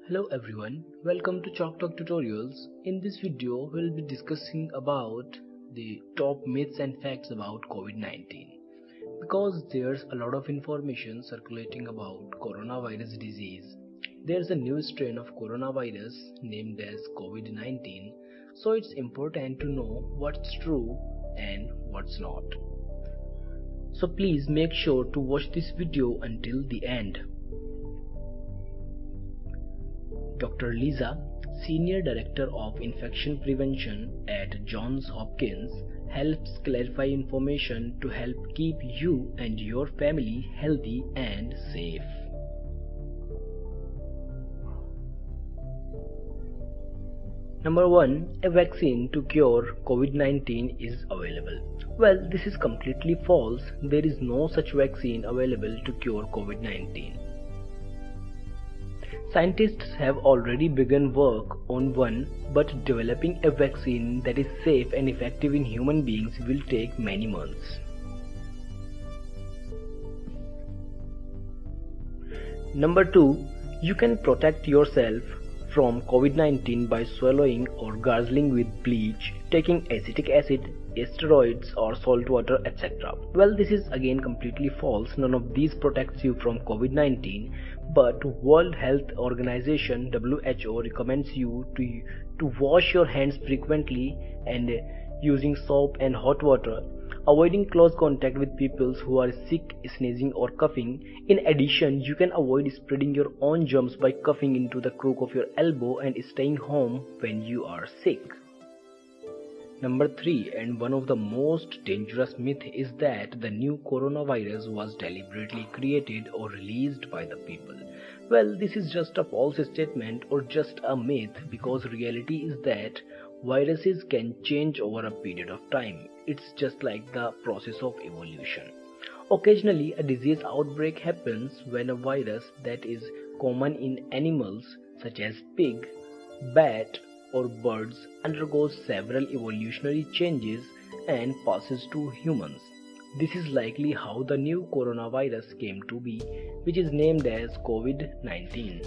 Hello everyone, welcome to Chalk Talk Tutorials. In this video, we'll be discussing about the top myths and facts about COVID-19. Because there's a lot of information circulating about coronavirus disease. There's a new strain of coronavirus named as COVID-19, so it's important to know what's true and what's not. So please make sure to watch this video until the end. Dr. Lisa, Senior Director of Infection Prevention at Johns Hopkins, helps clarify information to help keep you and your family healthy and safe. Number 1. A vaccine to cure COVID-19 is available. Well, this is completely false. There is no such vaccine available to cure COVID-19. Scientists have already begun work on one, but developing a vaccine that is safe and effective in human beings will take many months. Number 2. You can protect yourself from COVID-19 by swallowing or gargling with bleach, taking acetic acid, steroids or salt water, etc. Well, this is again completely false. None of these protects you from COVID-19, but World Health Organization WHO recommends you to wash your hands frequently and using soap and hot water, avoiding close contact with people who are sick, sneezing or coughing. In addition, you can avoid spreading your own germs by coughing into the crook of your elbow and staying home when you are sick. Number 3, and one of the most dangerous myths, is that the new coronavirus was deliberately created or released by the people. Well, this is just a false statement or just a myth, because reality is that viruses can change over a period of time. It's just like the process of evolution. Occasionally, a disease outbreak happens when a virus that is common in animals such as pig, bat, or birds undergoes several evolutionary changes and passes to humans. This is likely how the new coronavirus came to be, which is named as COVID-19.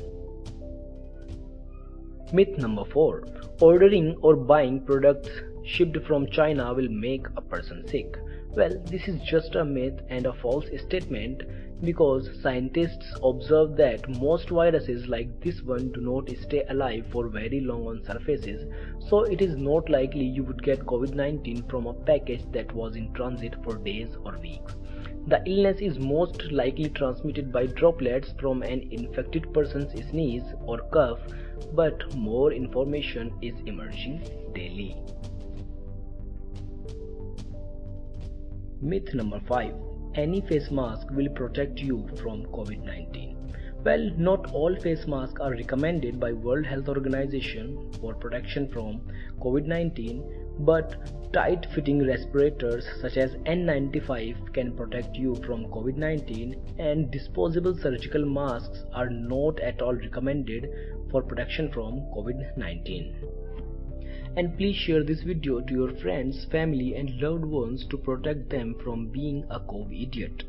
Myth number 4. Ordering or buying products shipped from China will make a person sick. Well, this is just a myth and a false statement, because scientists observe that most viruses like this one do not stay alive for very long on surfaces, so it is not likely you would get COVID-19 from a package that was in transit for days or weeks. The illness is most likely transmitted by droplets from an infected person's sneeze or cough, but more information is emerging daily. Myth number 5. Any face mask will protect you from COVID-19. Well, not all face masks are recommended by World Health Organization for protection from COVID-19, but tight-fitting respirators such as N95 can protect you from COVID-19, and disposable surgical masks are not at all recommended for protection from COVID-19. And please share this video to your friends, family and loved ones to protect them from being a COVID idiot.